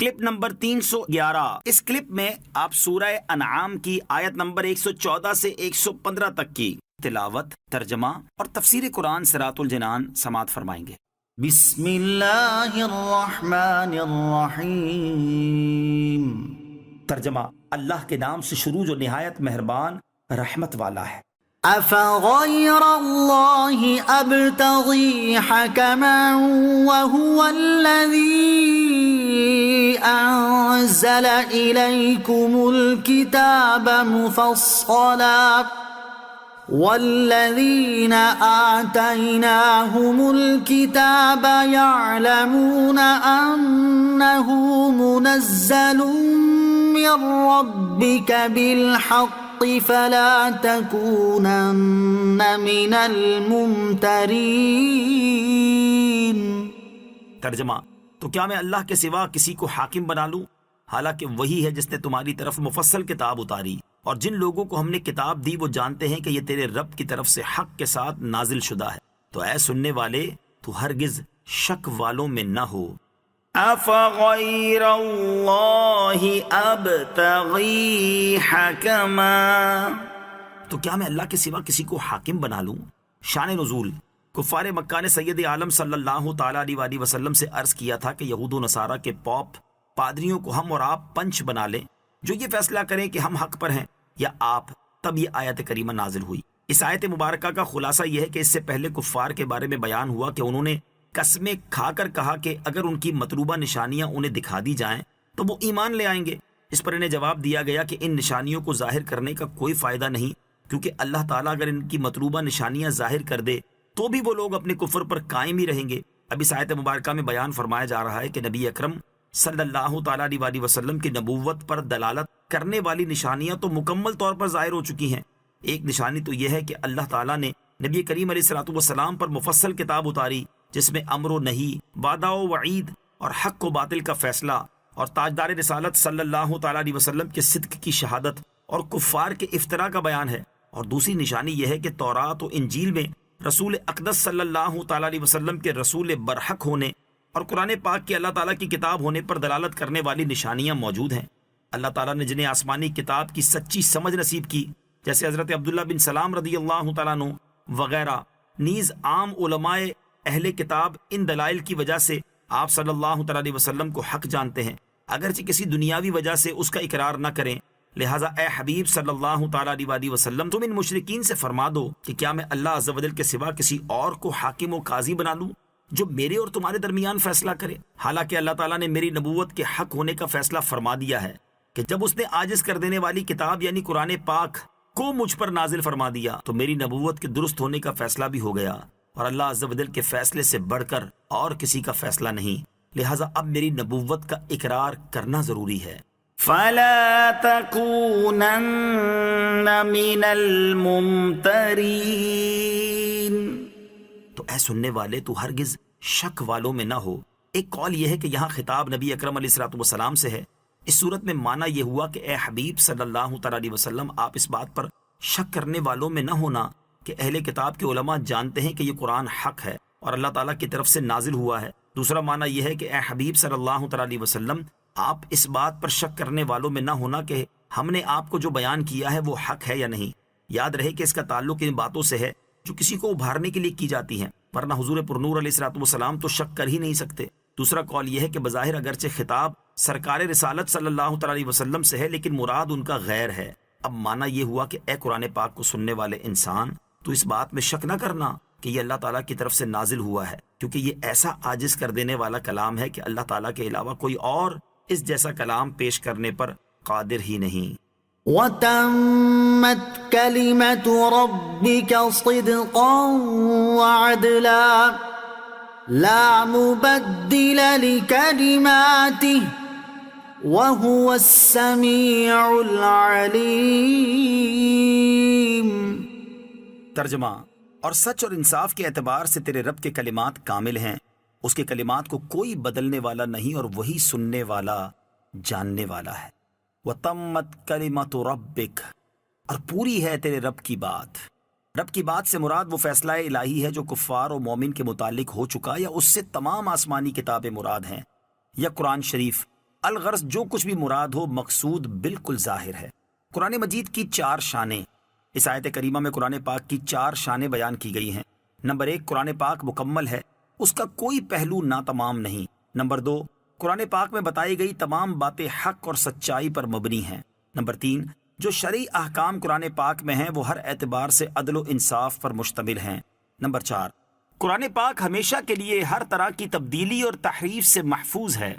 Clip number 311۔ اس clip میں آپ سورہ انعام کی آیت نمبر 114 سے 115 تک کی تلاوت، ترجمہ اور تفسیر قرآن صراط الجنان سماعت فرمائیں گے۔ بسم اللہ الرحمن الرحیم۔ ترجمہ: اللہ کے نام سے شروع جو نہایت مہربان رحمت والا ہے۔ افغیر اللہ ابتغی حکما وهو الذی انزل الیکم الکتاب مفصلا والذین آتیناہم الکتاب یعلمون انہ منزل من ربک بالحق فلا تکونن من الممترین۔ ترجمہ: تو کیا میں اللہ کے سوا کسی کو حاکم بنا لوں، حالانکہ وہی ہے جس نے تمہاری طرف مفصل کتاب اتاری، اور جن لوگوں کو ہم نے کتاب دی وہ جانتے ہیں کہ یہ تیرے رب کی طرف سے حق کے ساتھ نازل شدہ ہے۔ تو اے سننے والے، تو ہرگز شک والوں میں نہ ہو۔ افغیر اللہ ابتغی حکما، تو کیا میں اللہ کے سوا کسی کو حاکم بنا لوں؟ شان نزول: کفار مکہ نے سید عالم صلی اللہ تعالیٰ علیہ وآلہ وسلم سے عرض کیا تھا کہ یہود و نصارہ کے پوپ پادریوں کو ہم اور آپ پنچ بنا لیں جو یہ فیصلہ کریں کہ ہم حق پر ہیں یا آپ۔ تب یہ آیت کریمہ نازل ہوئی۔ اس آیت مبارکہ کا خلاصہ یہ ہے کہ اس سے پہلے کفار کے بارے میں بیان ہوا کہ انہوں نے قسمیں کھا کر کہا کہ اگر ان کی مطلوبہ نشانیاں انہیں دکھا دی جائیں تو وہ ایمان لے آئیں گے۔ اس پر انہیں جواب دیا گیا کہ ان نشانیوں کو ظاہر کرنے کا کوئی فائدہ نہیں، کیونکہ اللہ تعالیٰ اگر ان کی مطلوبہ نشانیاں ظاہر کر دے تو بھی وہ لوگ اپنے کفر پر قائم ہی رہیں گے۔ اب اس آیت مبارکہ میں بیان فرمایا جا رہا ہے کہ نبی اکرم صلی اللہ تعالیٰ علیہ وسلم کی نبوت پر دلالت کرنے والی نشانیاں تو مکمل طور پر ظاہر ہو چکی ہیں۔ ایک نشانی تو یہ ہے کہ اللہ تعالیٰ نے نبی کریم علیہ السلام پر مفصل کتاب اتاری جس میں امر و نہی، وعدہ و وعید اور حق و باطل کا فیصلہ، اور تاجدار رسالت صلی اللہ تعالیٰ علیہ وسلم کے صدق کی شہادت اور کفار کے افطرا کا بیان ہے۔ اور دوسری نشانی یہ ہے کہ تورات و انجیل میں رسول اقدس صلی اللہ تعالیٰ علیہ وسلم کے رسول برحق ہونے اور قرآن پاک کی اللہ تعالیٰ کی کتاب ہونے پر دلالت کرنے والی نشانیاں موجود ہیں۔ اللہ تعالیٰ نے جنہیں آسمانی کتاب کی سچی سمجھ نصیب کی، جیسے حضرت عبداللہ بن سلام رضی اللہ تعالیٰ عنہ وغیرہ، نیز عام علماء اہل کتاب ان دلائل کی وجہ سے آپ صلی اللہ تعالیٰ علیہ وسلم کو حق جانتے ہیں، اگرچہ کسی دنیاوی وجہ سے اس کا اقرار نہ کریں۔ لہٰذا اے حبیب صلی اللہ تعالیٰ علیہ وسلم، تم ان مشرکین سے فرما دو کہ کیا میں اللہ عز و جل کے سوا کسی اور کو حاکم و قاضی بنا لوں جو میرے اور تمہارے درمیان فیصلہ کرے؟ حالانکہ اللہ تعالیٰ نے میری نبوت کے حق ہونے کا فیصلہ فرما دیا ہے کہ جب اس نے عاجز کر دینے والی کتاب یعنی قرآن پاک کو مجھ پر نازل فرما دیا تو میری نبوت کے درست ہونے کا فیصلہ بھی ہو گیا، اور اللہ عز و جل کے فیصلے سے بڑھ کر اور کسی کا فیصلہ نہیں، لہٰذا اب میری نبوت کا اقرار کرنا ضروری ہے۔ فَلَا تَكُونَنَّ مِنَ الْمُمْتَرِينَ، تو اے سننے والے، تو ہرگز شک والوں میں نہ ہو۔ ایک قول یہ ہے کہ یہاں خطاب نبی اکرم علیہ السلام سے ہے۔ اس صورت میں معنی یہ ہوا کہ اے حبیب صلی اللہ تعالیٰ علیہ وسلم، آپ اس بات پر شک کرنے والوں میں نہ ہونا کہ اہل کتاب کے علماء جانتے ہیں کہ یہ قرآن حق ہے اور اللہ تعالیٰ کی طرف سے نازل ہوا ہے۔ دوسرا معنی یہ ہے کہ اے حبیب صلی اللہ تعالیٰ علیہ وسلم، آپ اس بات پر شک کرنے والوں میں نہ ہونا کہ ہم نے آپ کو جو بیان کیا ہے وہ حق ہے یا نہیں۔ یاد رہے کہ اس کا تعلق ان باتوں سے ہے جو کسی کو ابھارنے کے لیے کی جاتی ہیں، ورنہ حضور پرنور علیہ السلام تو شک کر ہی نہیں سکتے۔ دوسرا قول یہ ہے کہ بظاہر اگرچہ خطاب سرکار رسالت صلی اللہ تعالیٰ علیہ وسلم سے ہے، لیکن مراد ان کا غیر ہے۔ اب معنی یہ ہوا کہ اے قرآن پاک کو سننے والے انسان، تو اس بات میں شک نہ کرنا کہ یہ اللہ تعالیٰ کی طرف سے نازل ہوا ہے، کیونکہ یہ ایسا عاجز کر دینے والا کلام ہے کہ اللہ تعالیٰ کے علاوہ کوئی اور اس جیسا کلام پیش کرنے پر قادر ہی نہیں۔ وَتَمَّتْ كَلِمَةُ رَبِّكَ صِدْقًا وَعَدْلًا لَا مُبَدِّلَ لِكَلِمَاتِهِ وَهُوَ السَّمِيعُ الْعَلِيمُ۔ ترجمہ: اور سچ اور انصاف کے اعتبار سے تیرے رب کے کلمات کامل ہیں، اس کے کلمات کو کوئی بدلنے والا نہیں، اور وہی سننے والا جاننے والا ہے۔ وَتَمَّتْ كَلِمَةُ رَبِّكَ، اور پوری ہے تیرے رب کی بات۔ رب کی بات سے مراد وہ فیصلہ الہی ہے جو کفار و مومن کے متعلق ہو چکا، یا اس سے تمام آسمانی کتابیں مراد ہیں، یا قرآن شریف الغرض جو کچھ بھی مراد ہو مقصود بالکل ظاہر ہے۔ قرآن مجید کی 4 شانیں، اس آیت کریمہ میں قرآن پاک کی 4 شانیں بیان کی گئی ہیں۔ نمبر 1، قرآن پاک مکمل ہے، اس کا کوئی پہلو ناتمام نہیں۔ نمبر 2، قرآن پاک میں بتائی گئی تمام باتیں حق اور سچائی پر مبنی ہیں۔ نمبر 3، جو شرعی احکام قرآن پاک میں ہیں وہ ہر اعتبار سے عدل و انصاف پر مشتمل ہیں۔ نمبر 4، قرآن پاک ہمیشہ کے لیے ہر طرح کی تبدیلی اور تحریف سے محفوظ ہے۔